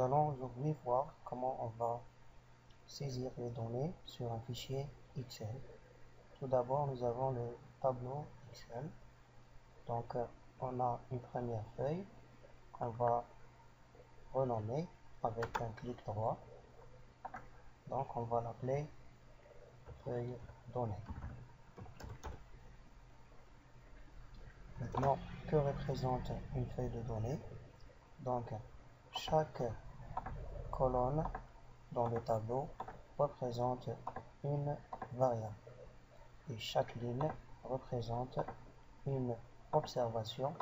nous allons aujourd'hui voir comment on va saisir les données sur un fichier Excel. Tout d'abord, nous avons le tableau Excel. Donc, on a une première feuille qu'on va renommer avec un clic droit. Donc, on va l'appeler feuille données. Maintenant, que représente une feuille de données? Donc, chaque colonne dans le tableau représente une variable et chaque ligne représente une observation,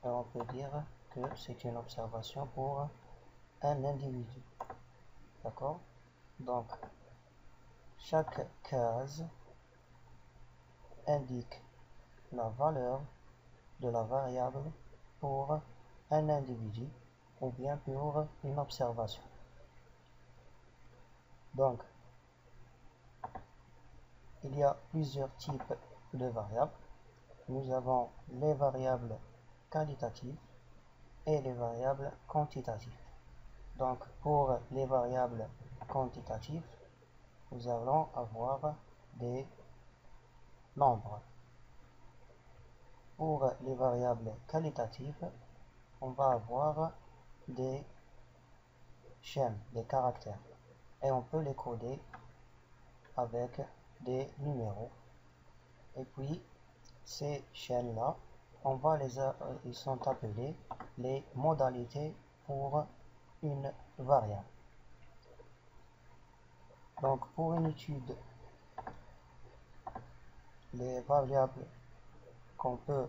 et on peut dire que c'est une observation pour un individu. D'accord? Donc, chaque case indique la valeur de la variable pour un individu ou bien pour une observation. Donc, il y a plusieurs types de variables. Nous avons les variables qualitatives et les variables quantitatives. Donc, pour les variables quantitatives, nous allons avoir des nombres. Pour les variables qualitatives, on va avoir des chaînes, des caractères, et on peut les coder avec des numéros. Et puis, ces chaînes-là, ils sont appelés les modalités pour une variable. Donc, pour une étude, les variables qu'on peut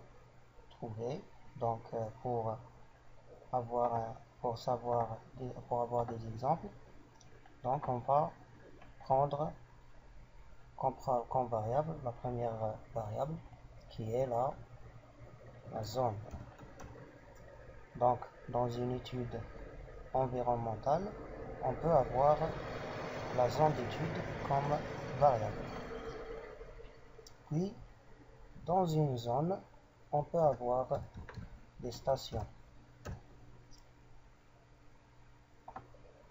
trouver, donc pour avoir des exemples, donc on va prendre comme variable la première variable qui est la zone. Donc, dans une étude environnementale, on peut avoir la zone d'étude comme variable. Puis, dans une zone, on peut avoir des stations.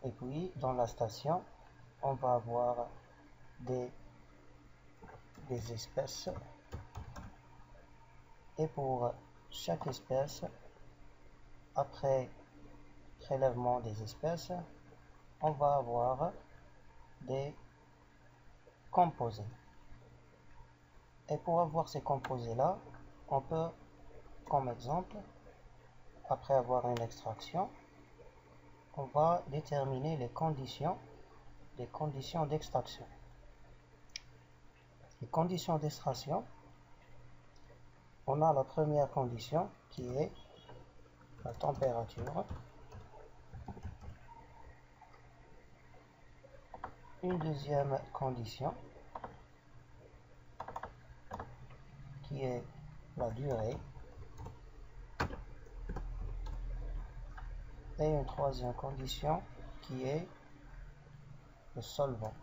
Et puis, dans la station, on va avoir des espèces. Et pour chaque espèce, après prélèvement des espèces, on va avoir des composés. Et pour avoir ces composés-là, on peut, comme exemple, après avoir une extraction, on va déterminer les conditions d'extraction. Les conditions d'extraction, on a la première condition qui est la température. Une deuxième condition qui est la durée. Et une troisième condition qui est le solvant.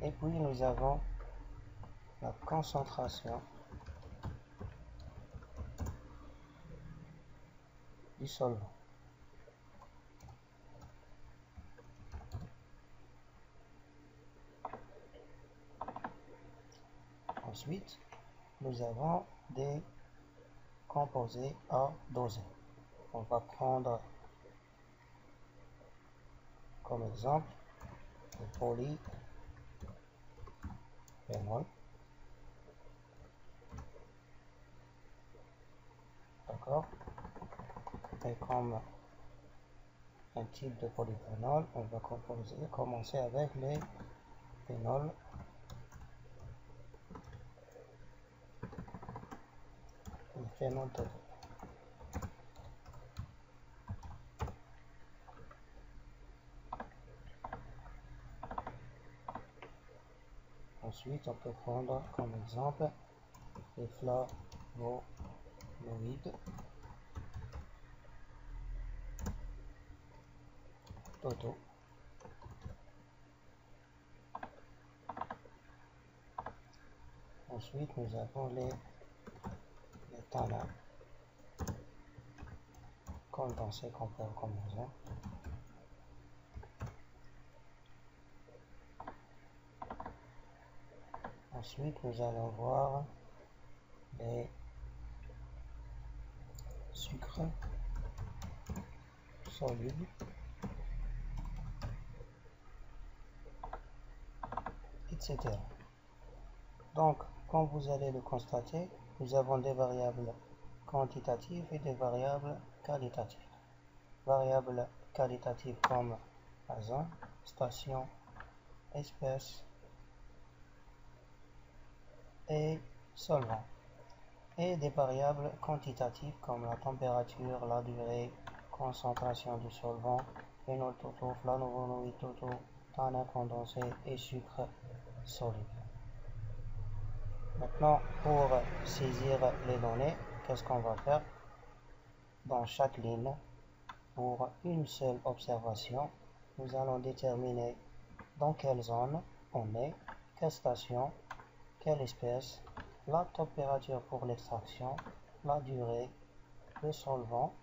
Et puis nous avons la concentration du solvant. Ensuite, nous avons des composés à doser. On va prendre comme exemple le polyphénol. D'accord? Et comme un type de polyphénol, on va commencer avec les phénols. Les phénols totaux. Ensuite, on peut prendre comme exemple les flavonoïdes totaux. Ensuite, nous avons les tanins comme dans ces combinaisons. Ensuite, nous allons voir les sucres solubles, etc. Donc, comme vous allez le constater, nous avons des variables quantitatives et des variables qualitatives. Variables qualitatives comme azon, station, espèce et solvant. Et des variables quantitatives comme la température, la durée, concentration du solvant, phénol totaux, flavonoïdes totaux, tannin condensé et sucre soluble. Maintenant, pour saisir les données, qu'est-ce qu'on va faire? Dans chaque ligne, pour une seule observation, nous allons déterminer dans quelle zone on est, quelle station, quelle espèce, la température pour l'extraction, la durée, le solvant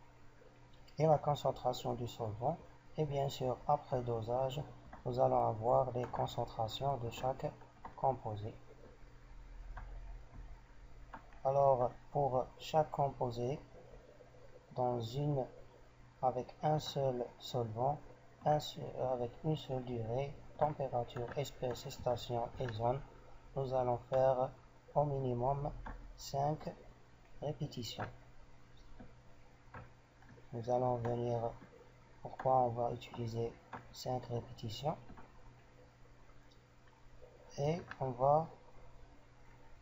et la concentration du solvant. Et bien sûr, après dosage, nous allons avoir les concentrations de chaque composé. Alors, pour chaque composé, avec un seul solvant, avec une seule durée, température, espèce, station et zone, nous allons faire au minimum 5 répétitions. Nous allons venir, pourquoi on va utiliser 5 répétitions, et on va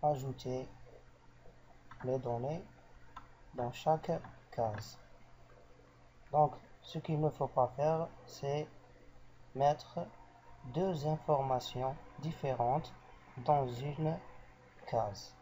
ajouter les données dans chaque case. Donc, ce qu'il ne faut pas faire, c'est mettre deux informations différentes dans une case.